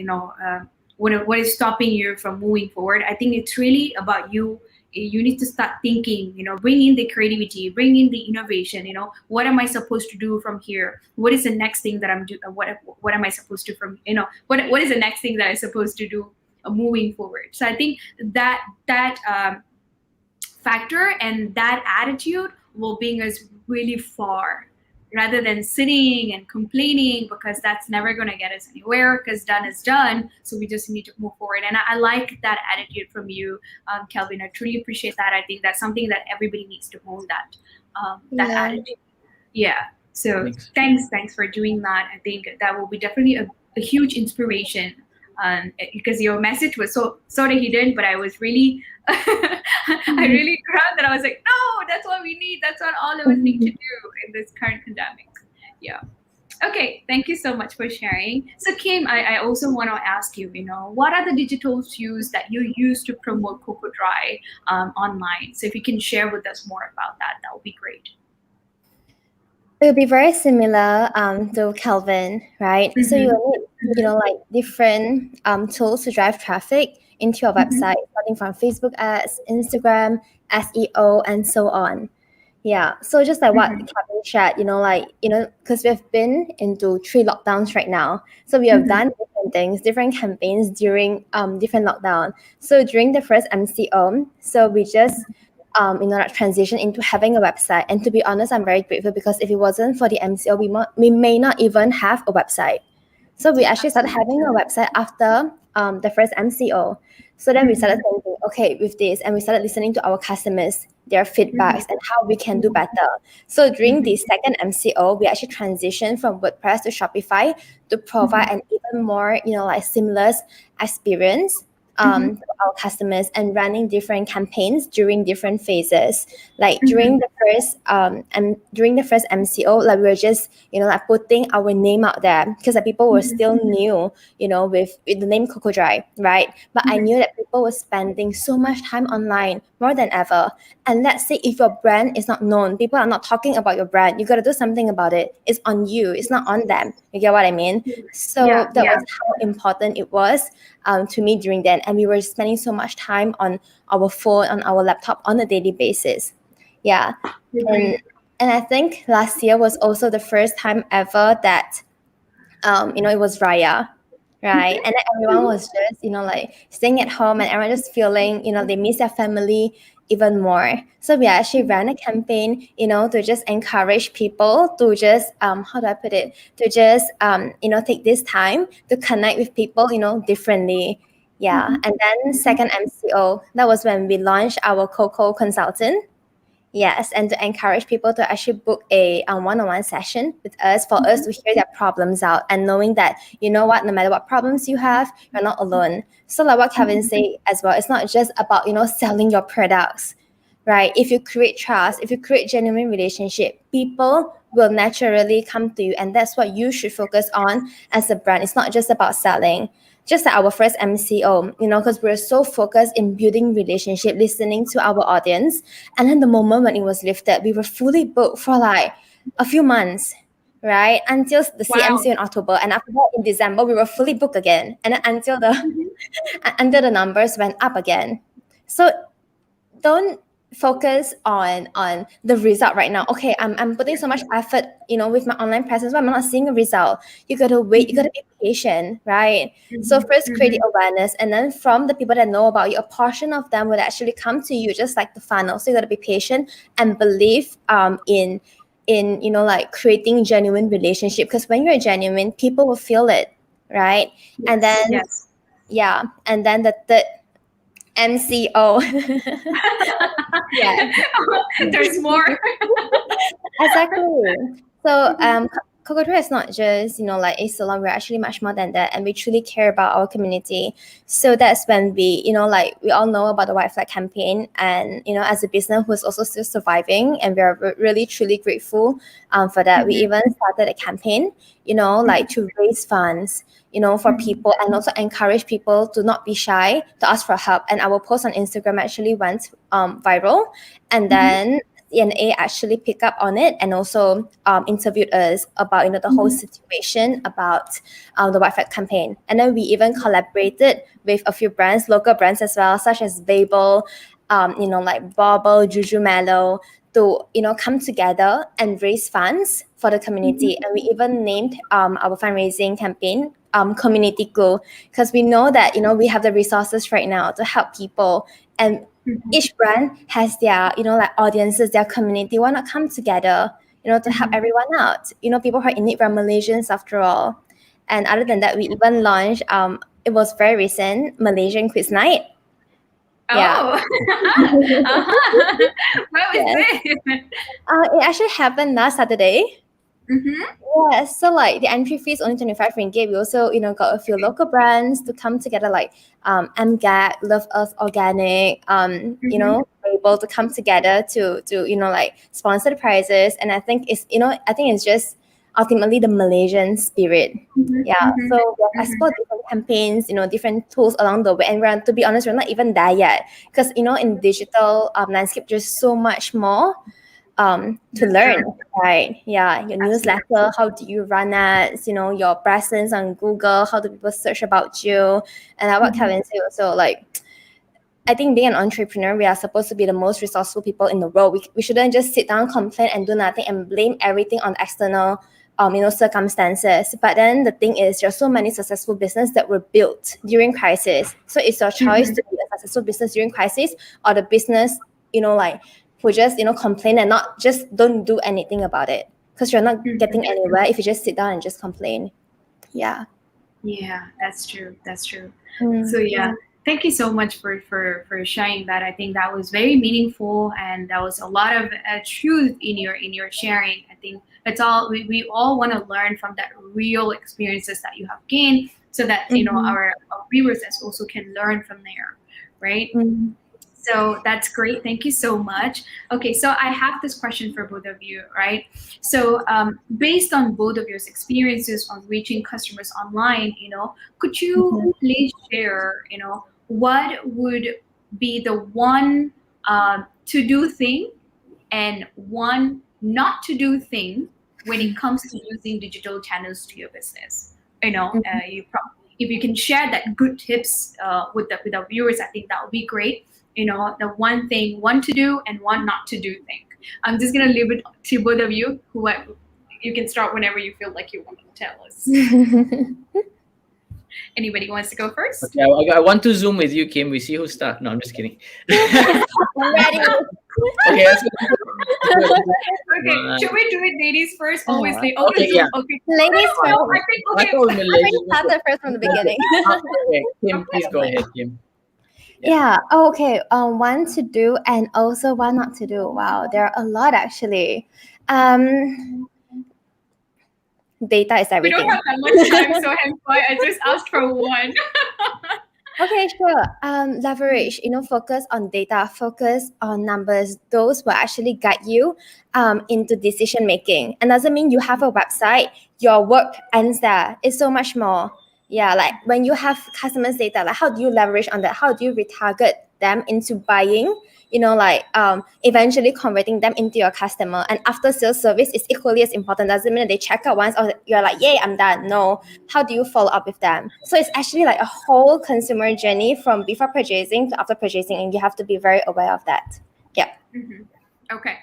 what is stopping you from moving forward. I think it's really about you. You need to start thinking, bring in the creativity, bring in the innovation. What am I supposed to do from here? What is the next thing that I'm doing? What am I supposed to what is the next thing that I'm supposed to do moving forward? So I think that factor and that attitude will bring us really far, rather than sitting and complaining, because that's never going to get us anywhere, because done is done. So we just need to move forward. And I like that attitude from you, Kelvin. I truly appreciate that. I think that's something that everybody needs to own, that attitude. Yeah. So thanks for doing that. I think that will be definitely a huge inspiration, because your message was so sort of hidden, but I was really, I really grabbed that. I was like, no, that's what we need. That's what all of us need to do in this current pandemic. Yeah. Okay, thank you so much for sharing. So Kim, I also want to ask you, what are the digital tools that you use to promote COCOdry online? So if you can share with us more about that, that would be great. It will be very similar to Kelvin, right? So you will need, like different tools to drive traffic into your website, starting from Facebook ads, Instagram, SEO, and so on. Yeah. So just like what Kelvin shared, because we've been into 3 lockdowns right now. So we have done different things, different campaigns during different lockdown. So during the first MCO, so we just like transition into having a website. And to be honest, I'm very grateful because if it wasn't for the MCO, we may not even have a website. So we actually started having a website after the first MCO. So then we started thinking, okay, with this, and we started listening to our customers, their feedbacks, and how we can do better. So during the second MCO, we actually transitioned from WordPress to Shopify to provide an even more, like seamless experience to our customers, and running different campaigns during different phases. Like during the first and during the first MCO, like we were just like putting our name out there because people were still new, with the name COCOdry, right? But I knew that people were spending so much time online more than ever. And let's say if your brand is not known, people are not talking about your brand, you got to do something about it. It's on you, it's not on them. You get what I mean? So that was how important it was to me during then. And we were spending so much time on our phone, on our laptop on a daily basis. Yeah. And I think last year was also the first time ever that it was Raya, right? And then everyone was just like staying at home, and everyone just feeling they miss their family even more. So we actually ran a campaign to just encourage people to just how do I put it, to just take this time to connect with people differently. Yeah. And then second MCO, that was when we launched our Coco consultant. Yes, and to encourage people to actually book a one-on-one session with us for us to hear their problems out, and knowing that no matter what problems you have, you're not alone. So like what Kelvin said as well, it's not just about selling your products, right? If you create trust, if you create genuine relationship, people will naturally come to you, and that's what you should focus on as a brand. It's not just about selling. Just like our first MCO, because we're so focused in building relationship, listening to our audience. And then the moment when it was lifted, we were fully booked for like a few months, right? Until the CMC in October. And after that, in December, we were fully booked again. And then until the numbers went up again. So don't focus on the result right now. Okay, I'm putting so much effort with my online presence, but I'm not seeing a result. You gotta wait, you gotta be patient, right? So first create the awareness, and then from the people that know about you, a portion of them will actually come to you, just like the funnel. So you gotta be patient and believe in like creating genuine relationship, because when you're genuine, people will feel it, right? And then and then the third MCO. Yeah. There's more. Exactly. So COCOdry is not just like a salon. We're actually much more than that, and we truly care about our community. So that's when we like we all know about the White Flag campaign, and as a business who's also still surviving, and we are really truly grateful for that. We even started a campaign like to raise funds for people, and also encourage people to not be shy to ask for help. And our post on Instagram actually went viral, and then CNA actually picked up on it, and also interviewed us about the whole situation about the White Flag campaign. And then we even collaborated with a few brands, local brands as well, such as Babel, like Bobble, Juju Mellow, to come together and raise funds for the community. And we even named our fundraising campaign Community Go, because we know that we have the resources right now to help people, and each brand has their like audiences, their community. Why not come together to help everyone out? People who are in need, from Malaysians after all. And other than that, we even launched it was very recent, Malaysian Quiz Night. Oh. What was this? It actually happened last Saturday. Yeah, so like the entry fee is only 25 ringgit. We also got a few local brands to come together, like MGAG, Love Earth Organic, able to come together to like sponsor the prizes. And I think it's it's just ultimately the Malaysian spirit. Yeah, so we have explored different campaigns, different tools along the way, and to be honest, we're not even there yet, because in digital landscape, there's so much more to learn, right? Yeah, your newsletter, how do you run ads, your presence on Google, how do people search about you, and like what Kelvin said also, like, I think being an entrepreneur, we are supposed to be the most resourceful people in the world. We shouldn't just sit down, complain, and do nothing and blame everything on external, circumstances. But then the thing is, there are so many successful businesses that were built during crisis. So it's your choice to be a successful business during crisis, or the business, like, who just, complain and not just don't do anything about it. Because you're not getting anywhere if you just sit down and just complain. Yeah. Yeah, that's true. That's true. So yeah, thank you so much for sharing that. I think that was very meaningful, and that was a lot of truth in your sharing. I think that's all we all want to learn from that real experiences that you have gained, so that our viewers also can learn from there, right? So that's great. Thank you so much. Okay, so I have this question for both of you, right? So based on both of your experiences on reaching customers online, could you please share, what would be the one to-do thing and one not to-do thing when it comes to using digital channels to your business? If you can share that good tips with our viewers, I think that would be great. The one thing, one to do and one not to do thing. I'm just gonna leave it to both of you. You can start whenever you feel like you want to tell us. Anybody wants to go first? Okay, I want to zoom with you, Kim. We see who start. No, I'm just kidding. Ready. Okay, let's go. Okay, should we do it ladies first? Always ladies. Okay, yeah. Okay. Ladies first. I think I thought I Malaysian think started first from the beginning. Okay, Kim, please go ahead, Kim. Yeah. Oh, okay. One to do and also one not to do. Wow, there are a lot actually. Data is we everything. don't have that much time, so hence why I just asked for one. Okay, sure. Leverage, focus on data, focus on numbers. Those will actually guide you into decision making. And doesn't mean you have a website, your work ends there. It's so much more. Yeah, like when you have customers' data, like how do you leverage on that? How do you retarget them into buying? Eventually converting them into your customer. And after sales service is equally as important. Doesn't mean that they check out once or you're like, yay, I'm done. No. How do you follow up with them? So it's actually like a whole consumer journey from before purchasing to after purchasing, and you have to be very aware of that. Yeah. Okay.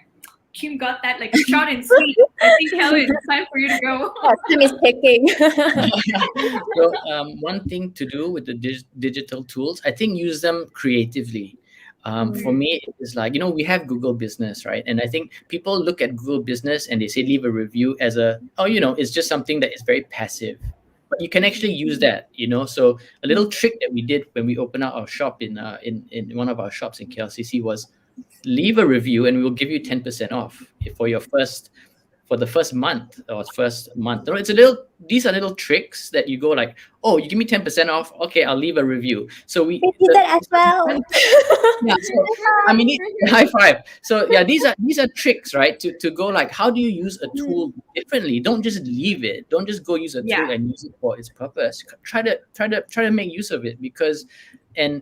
Kim got that like short and sweet. I think, Kelvin, it's time for you to go. Tim is picking. So one thing to do with the digital tools, I think use them creatively. For me, it's like, we have Google Business, right? And I think people look at Google Business and they say leave a review as it's just something that is very passive. But you can actually use that, So a little trick that we did when we opened up our shop in one of our shops in KLCC was leave a review and we will give you 10% off for the first month or first month. These are little tricks that you go like, oh, you give me 10% off. Okay, I'll leave a review. So we did that as well. Yeah, high five. So yeah, these are tricks, right? To go like, how do you use a tool differently? Don't just leave it. Don't just go use a tool and use it for its purpose. Try to make use of it, because then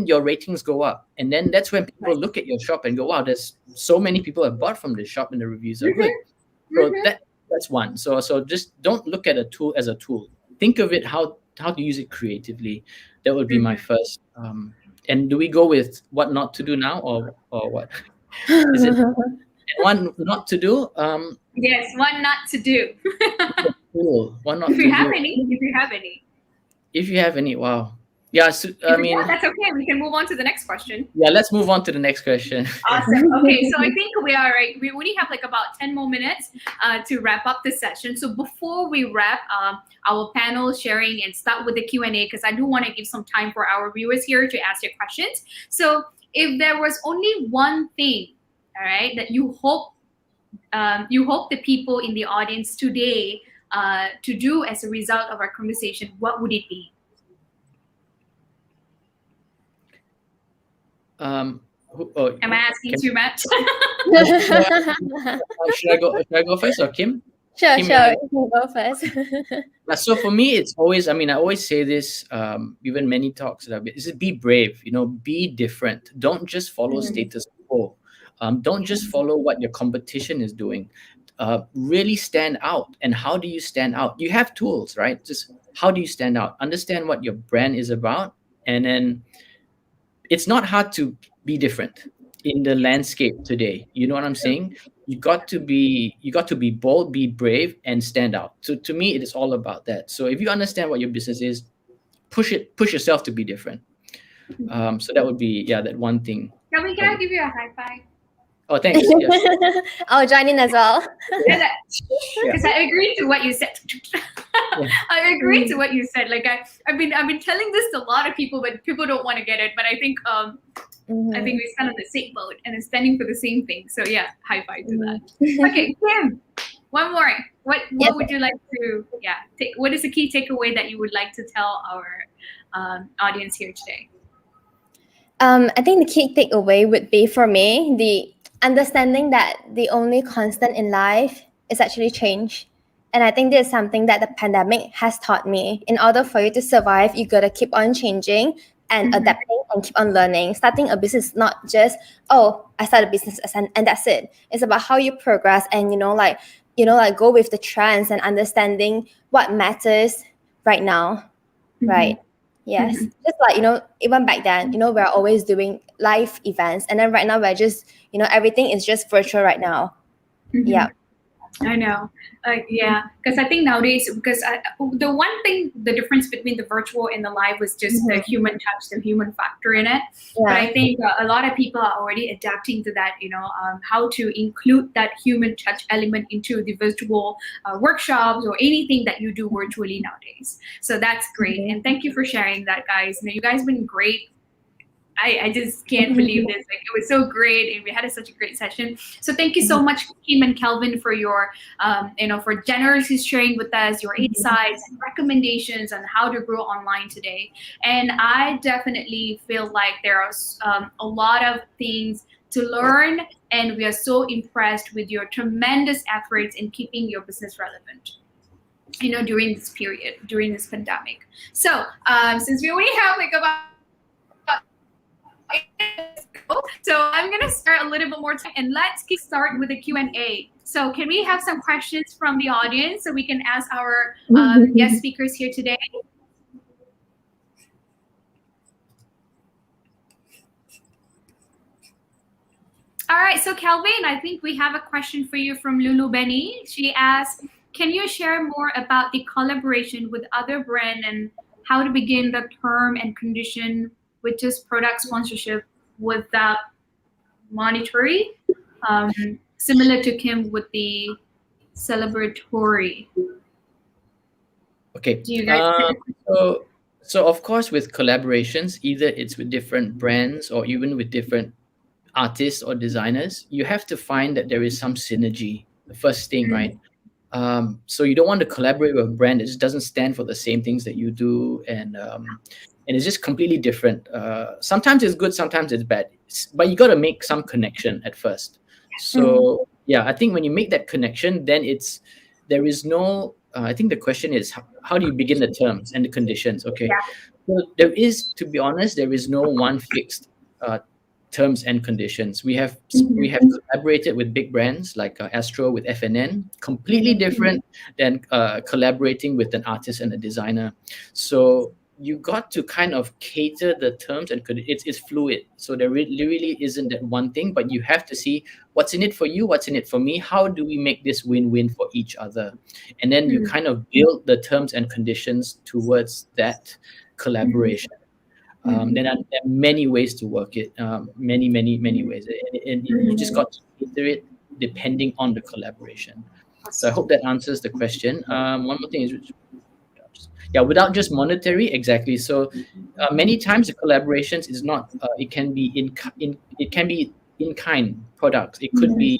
your ratings go up, and then that's when people look at your shop and go, wow, there's so many people have bought from this shop and the reviews are good. So that's one. So just don't look at a tool as a tool. Think of it how to use it creatively. That would be my first. And do we go with what not to do now, or what? Is it one not to do? Yes, one not to do. Cool. One not to do. If you have any, wow. Yeah, so, that's okay. We can move on to the next question. Yeah, let's move on to the next question. Awesome. Okay, so I think we are right. We only have like about 10 more minutes to wrap up this session. So before we wrap our panel sharing and start with the Q&A, because I do want to give some time for our viewers here to ask your questions. So if there was only one thing, all right, that you hope the people in the audience today to do as a result of our conversation, what would it be? Am I asking too much? Should I go first, or Kim? Sure, Kim, sure. You can go first. so for me, it's always, I mean, I always say this, even many talks that I've been, is be brave, be different. Don't just follow status quo. Don't just follow what your competition is doing. Really stand out. And how do you stand out? You have tools, right? Just how do you stand out? Understand what your brand is about. And then it's not hard to be different in the landscape today. You know what I'm saying? You got to be bold, be brave, and stand out. So to me, it is all about that. So if you understand what your business is, push yourself to be different. So that would be that one thing. Kelvin, can I give you a high five? Oh, thanks. Yes. I'll join in as well. Because I agree to what you said. I agree to what you said. Like I've been telling this to a lot of people, but people don't want to get it. But I think I think we stand on the same boat and is standing for the same thing. So yeah, high five to that. Okay, Kim, one more. What would you like to take? What is the key takeaway that you would like to tell our audience here today? I think the key takeaway would be for me the understanding that the only constant in life is actually change. And I think this is something that the pandemic has taught me. In order for you to survive, you gotta keep on changing and adapting and keep on learning. Starting a business is not just, I start a business and that's it. It's about how you progress and go with the trends and understanding what matters right now. Right. Yes. Just like, even back then, we're always doing live events. And then right now we're just, everything is just virtual right now. Yeah. I know. Because I think nowadays, the one thing, the difference between the virtual and the live was just the human touch, the human factor in it. Yeah. But I think a lot of people are already adapting to that, how to include that human touch element into the virtual workshops or anything that you do virtually nowadays. So that's great. And thank you for sharing that, guys. You guys have been great. I just can't believe this. Like, it was so great, and we had such a great session. So thank you so much, Kim and Kelvin, for your, for generously sharing with us your insights and recommendations on how to grow online today. And I definitely feel like there are a lot of things to learn, and we are so impressed with your tremendous efforts in keeping your business relevant, during this period, during this pandemic. So since we only have like about so I'm going to start a little bit more time, and let's start with the Q&A. So can we have some questions from the audience so we can ask our guest speakers here today? All right, so Kelvin, I think we have a question for you from Lulu Benny. She asks, can you share more about the collaboration with other brands and how to begin the term and condition, which is product sponsorship without monetary, similar to Kim with the celebratory. Okay. Do you guys so of course, with collaborations, either it's with different brands or even with different artists or designers, you have to find that there is some synergy. The first thing, right? So you don't want to collaborate with a brand that just doesn't stand for the same things that you do, and it's just completely different. Sometimes it's good, sometimes it's bad, but you got to make some connection at first. So I think when you make that connection, then there is no. I think the question is how do you begin the terms and the conditions? Okay, so to be honest, there is no one fixed terms and conditions. We have collaborated with big brands like Astro with FNN, completely different than collaborating with an artist and a designer. So you got to kind of cater the terms, and it's fluid. So there really isn't that one thing, but you have to see what's in it for you, what's in it for me. How do we make this win-win for each other? And then you kind of build the terms and conditions towards that collaboration. There are many ways to work it, many ways, and you just got to cater it depending on the collaboration. So I hope that answers the question. One more thing is, without just monetary, exactly. So many times the collaborations is not. It can be in kind products. It could be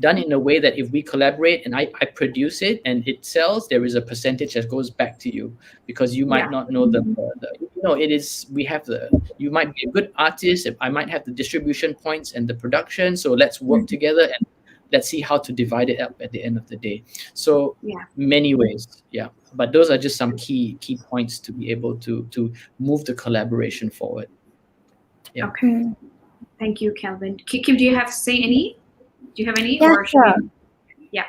done in a way that if we collaborate and I produce it and it sells, there is a percentage that goes back to you, because you might not know you might be a good artist. I might have the distribution points and the production. So let's work together and let's see how to divide it up at the end of the day. So Yeah. many ways, yeah. But those are just some key points to be able to move the collaboration forward. Yeah. Okay. Thank you, Kelvin. Kim, do you have to say any? Do you have any? Yeah, Or should sure. Yeah.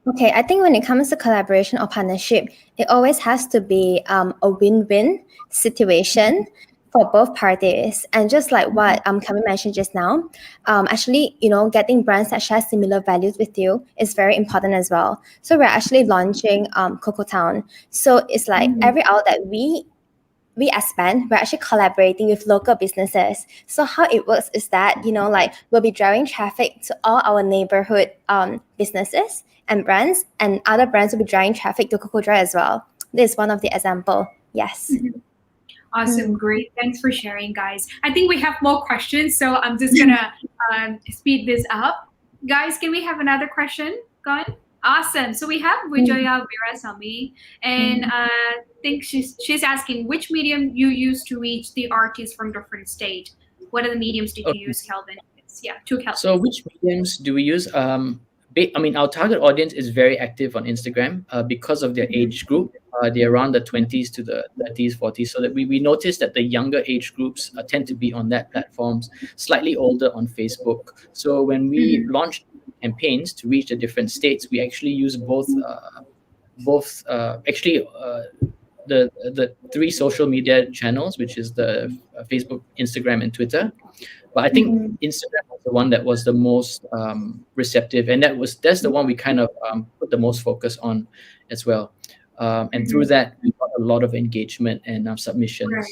Okay, I think when it comes to collaboration or partnership, it always has to be a win-win situation for both parties. And just like what Kelvin mentioned just now, actually, getting brands that share similar values with you is very important as well. So we're actually launching Coco Town. So it's like every outlet we expand, we're actually collaborating with local businesses. So how it works is that, we'll be driving traffic to all our neighborhood businesses and brands, and other brands will be driving traffic to COCOdry as well. This is one of the example. Yes. Awesome. Great. Thanks for sharing, guys. I think we have more questions, so I'm just gonna speed this up. Guys, can we have another question? Go on. Awesome. So we have Vijaya Virasamy, and I think she's asking which medium you use to reach the artists from different state. What are the mediums did you use, Kelvin? Yeah, to Kelvin. So which mediums do we use? Our target audience is very active on Instagram because of their age group. They're around the 20s to the 30s, 40s. So that we noticed that the younger age groups tend to be on that platforms, slightly older on Facebook. So when we launched campaigns to reach the different states, we actually use the three social media channels, which is the Facebook, Instagram, and Twitter. But I think Instagram was the one that was the most receptive, and that's the one we kind of put the most focus on as well. And through that, we got a lot of engagement and submissions. Right.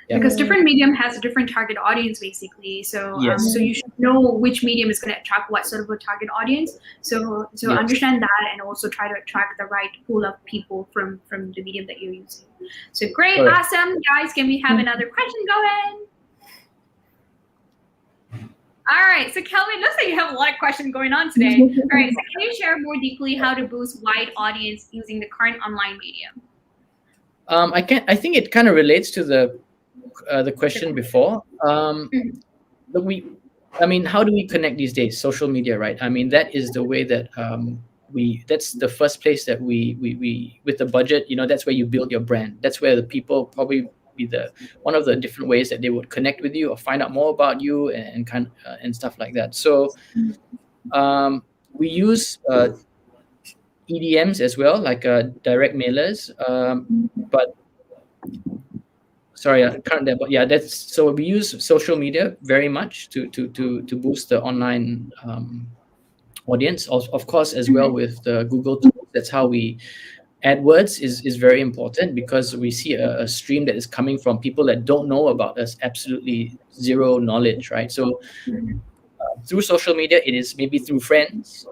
Yeah. Because different medium has a different target audience, basically. So, Yes. So you should know which medium is going to attract what sort of a target audience. So Yes. understand that, and also try to attract the right pool of people from the medium that you're using. So great, Correct. awesome, guys. Can we have another question going? All right, so Kelvin, looks like you have a lot of questions going on today. All right, so can you share more deeply how to boost wide audience using the current online medium? I think it kind of relates to the question before. How do we connect these days? Social media, right? I mean, that is the way that that's the first place that we with the budget, that's where you build your brand. That's where the people probably be one of the different ways that they would connect with you or find out more about you and stuff like that. So we use EDMs as well, like direct mailers. But sorry, I can't. But yeah, so we use social media very much to boost the online audience. Of course, as well with the Google tools. That's how we. AdWords is very important because we see a stream that is coming from people that don't know about us, absolutely zero knowledge, right? So through social media, it is maybe through friends.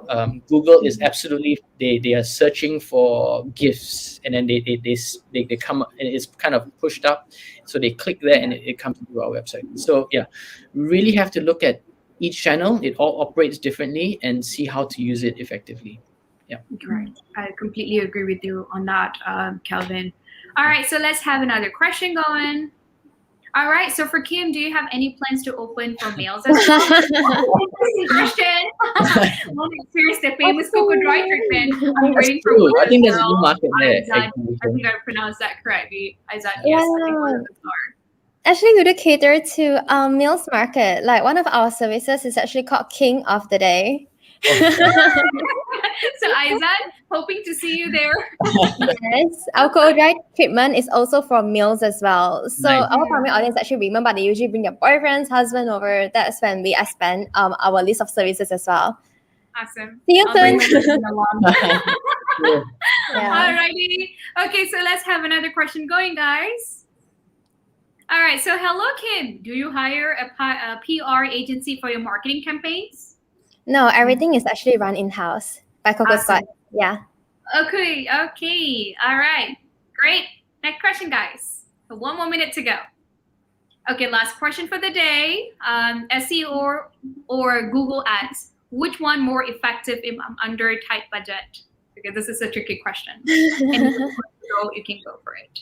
Google is absolutely they are searching for gifts, and then they come and it's kind of pushed up, so they click there and it comes to our website. So yeah, we really have to look at each channel. It all operates differently and see how to use it effectively. Yeah. Right. I completely agree with you on that, Kelvin. All right, so let's have another question going. All right, so for Kim, do you have any plans to open for males as well? Question. Well, experience the famous COCOdry treatment. I'm waiting for one. I think there's a new market there. I think I pronounced that correctly. Aizad, yes, I think one of them are. Actually, we do cater to meals market. Like one of our services is actually called King of the Day. So Aizad, hoping to see you there. Yes, our COCOdry treatment is also for meals as well. So Nice. our primary audience actually women, but they usually bring their boyfriends, husband over. That's when we expand our list of services as well. Awesome. See you I'll bring soon. my husband along. Yeah. Alrighty. Okay, so let's have another question going, guys. All right. So hello, Kim. Do you hire a PR agency for your marketing campaigns? No, everything is actually run in-house by COCOdry. Awesome. Yeah. Okay. All right. Great. Next question, guys. So 1 more minute to go. Okay, last question for the day. SEO or Google Ads, which one more effective if I'm under a tight budget? Because this is a tricky question. And you can go for it.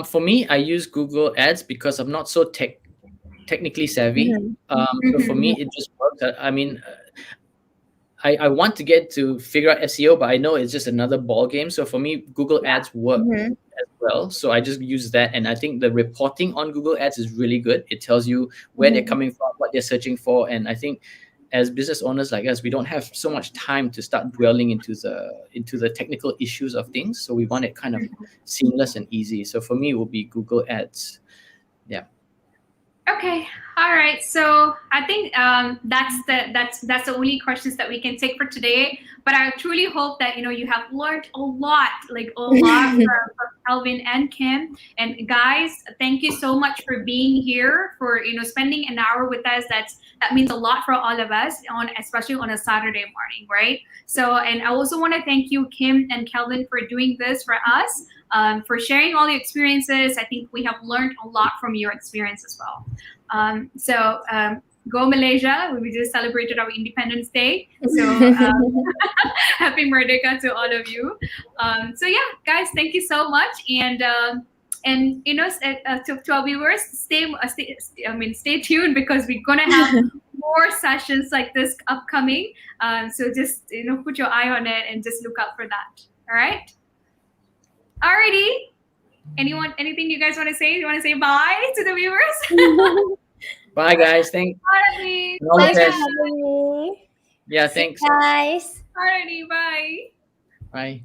For me, I use Google Ads because I'm not so technically savvy. So for me, it just works. I mean, I want to get to figure out SEO, but I know it's just another ball game. So for me, Google Ads work as well. So I just use that, and I think the reporting on Google Ads is really good. It tells you where they're coming from, what they're searching for, and I think as business owners like us, we don't have so much time to start dwelling into the technical issues of things. So we want it kind of seamless and easy. So for me, it will be Google Ads. Yeah. Okay, all right. So I think that's the only questions that we can take for today. But I truly hope that you have learned a lot, from Kelvin and Kim. And guys, thank you so much for being here, for spending an hour with us. That means a lot for all of us, especially on a Saturday morning, right? So, and I also want to thank you, Kim and Kelvin, for doing this for us. For sharing all the experiences. I think we have learned a lot from your experience as well. Go Malaysia. We just celebrated our Independence Day. So happy Merdeka to all of you. So yeah, guys, thank you so much. And to our viewers, stay tuned, because we're gonna have more sessions like this upcoming. So just put your eye on it and just look out for that. All right. Alrighty. Anything you guys want to say? You want to say bye to the viewers? Bye, guys. Thanks. Alrighty. All the Thanks for best. having me. Yeah, See you thanks. guys. Alrighty. Bye. Bye.